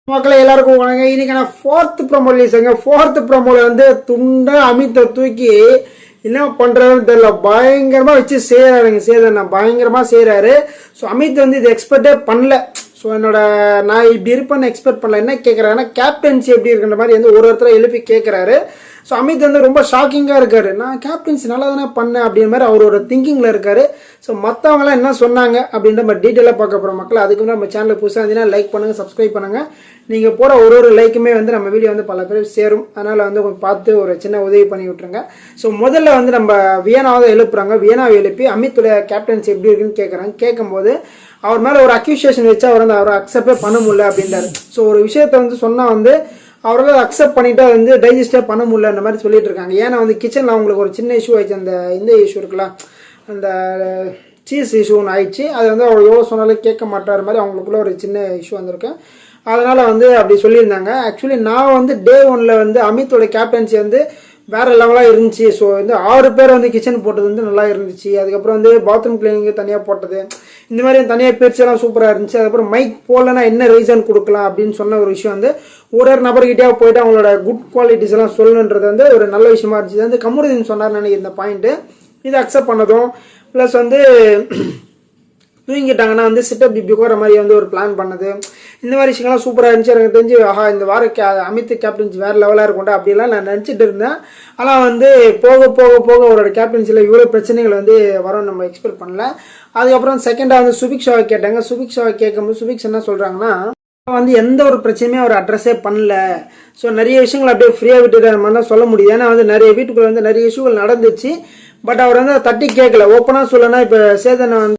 மக்களை எல்லாருக்கும் வணங்க. இன்னைக்கான ஃபோர்த் ப்ரோமோ ரிலீஸுங்க. ஃபோர்த் ப்ரோமோல வந்து துண்டா அமித்தை தூக்கி என்ன பண்றதுன்னு தெரியல, பயங்கரமா வச்சு செய்யறாருங்க. சேதனை பயங்கரமா செய்யறாரு. ஸோ அமித் வந்து இது எக்ஸ்பெக்டே பண்ணல. ஸோ நான் இப்படி இருப்பேன்னு எக்ஸ்பெக்ட் பண்ணல. என்ன கேட்கறாங்கன்னா கேப்டன்சி எப்படி இருக்குன்ற மாதிரி வந்து ஒருத்தர் எழுப்பி கேட்கறாரு. ஸோ அமித் வந்து ரொம்ப ஷாக்கிங்காக இருக்காரு. நான் கேப்டன்சி நல்லா தானே பண்ணேன் அப்படின்ற மாதிரி அவரோட திங்கிங்கில் இருக்காரு. ஸோ மற்றவங்களாம் என்ன சொன்னாங்க அப்படின்ற மாதிரி டீட்டெயிலாக பார்க்க போகிறோம் மக்கள். அதுக்கு முன்னாடி நம்ம சேனலுக்கு புதுசாக இருந்தீங்கன்னா லைக் பண்ணுங்கள், சப்ஸ்கிரைப் பண்ணுங்கள். நீங்கள் போகிற ஒரு லைக்குமே வந்து நம்ம வீடியோ வந்து பல பேர் சேரும். அதனால் வந்து கொஞ்சம் பார்த்து ஒரு சின்ன உதவி பண்ணி விட்டுருங்க. ஸோ முதல்ல வந்து நம்ம வியனாவை எழுப்புறாங்க. வியனாவை எழுப்பி அமித்துடைய கேப்டன்சி எப்படி இருக்குன்னு கேட்குறாங்க. கேட்கும்போது அவர் மேலே ஒரு அக்யூசியேஷன் வச்சு அவர் வந்து அவரை அக்செப்டே பண்ண முடியல அப்படின்றாரு. ஸோ ஒரு விஷயத்த வந்து சொன்னால் வந்து அவரால் அக்செப்ட் பண்ணிட்டு வந்து டைஜஸ்டே பண்ண முடியல அந்த மாதிரி சொல்லிட்டு இருக்காங்க. ஏன்னா வந்து கிச்சனில் அவங்களுக்கு ஒரு சின்ன இஷ்யூ ஆயிடுச்சு. இந்த இஷ்யூ இருக்குல்ல, அந்த சீஸ் இஷ்யூ ஒன்று ஆயிடுச்சு. அது வந்து அவர் எவ்வளோ சொன்னாலும் கேட்க மாட்டார் மாதிரி அவங்களுக்குள்ள ஒரு சின்ன இஷ்யூ வந்திருக்கு. அதனால் வந்து அப்படி சொல்லியிருந்தாங்க. ஆக்சுவலி நான் வந்து டே 1 வந்து அமித்தோட கேப்டன்சி வந்து வேறு லெவலாக இருந்துச்சு. ஸோ வந்து 6 பேர் வந்து கிச்சன் போட்டது வந்து நல்லா இருந்துச்சு. அதுக்கப்புறம் வந்து பாத்ரூம் கிளீனிங்கு தனியாக போட்டது, இந்த மாதிரி தனியாக பிரிச்செல்லாம் சூப்பராக இருந்துச்சு. அதுக்கப்புறம் மைக் போடலன்னா என்ன ரீசன் கொடுக்கலாம் அப்படின்னு சொன்ன ஒரு விஷயம் வந்து ஒரு நபர்கிட்டே போயிட்டு அவங்களோட குட் குவாலிட்டிஸ் எல்லாம் சொல்லணுன்றது வந்து ஒரு நல்ல விஷயமா இருந்துச்சு. இது வந்து கமருதீன் சொன்னார் நினைக்கிற இந்த பாயிண்ட்டு. இதை அக்செப்ட் பண்ணதும் ப்ளஸ் வந்து தூங்கிட்டாங்கன்னா வந்து சிட்டப் டிப்பி போகிற மாதிரி வந்து ஒரு பிளான் பண்ணது, இந்த மாதிரி விஷயங்கள்லாம் சூப்பராக இருந்துச்சு. எனக்கு தெரிஞ்சு இந்த வாரம் அமித் கேப்டன்சி வேறு லெவலாக இருக்கும்டா அப்படிலாம் நான் நினச்சிட்டு இருந்தேன். ஆனால் வந்து போக போக போக அவரோட கேப்டன்சியில் இவ்வளோ பிரச்சனைகள் வந்து வரும் நம்ம எக்ஸ்பெக்ட் பண்ணல. அதுக்கப்புறம் செகண்டாக வந்து சுபிக்ஷாவை கேட்டாங்க. சுபிக்ஷாவை கேட்கும்போது சுபிக்ஷா என்ன சொல்கிறாங்கன்னா வந்து எந்த ஒரு பிரச்சனையுமே அவர் அட்ரஸே பண்ணல. ஸோ நிறைய விஷயங்கள் அப்படியே ஃப்ரீயாக விட்டுட்டு நம்ம தான் சொல்ல முடியும். ஏன்னா வந்து நிறைய வீட்டுக்குள்ள வந்து நிறைய இஷ்யூகள் நடந்துச்சு. பட் அவர் வந்து தட்டி கேட்கல. ஓப்பனாக சொல்லனா இப்போ சேதனை வந்து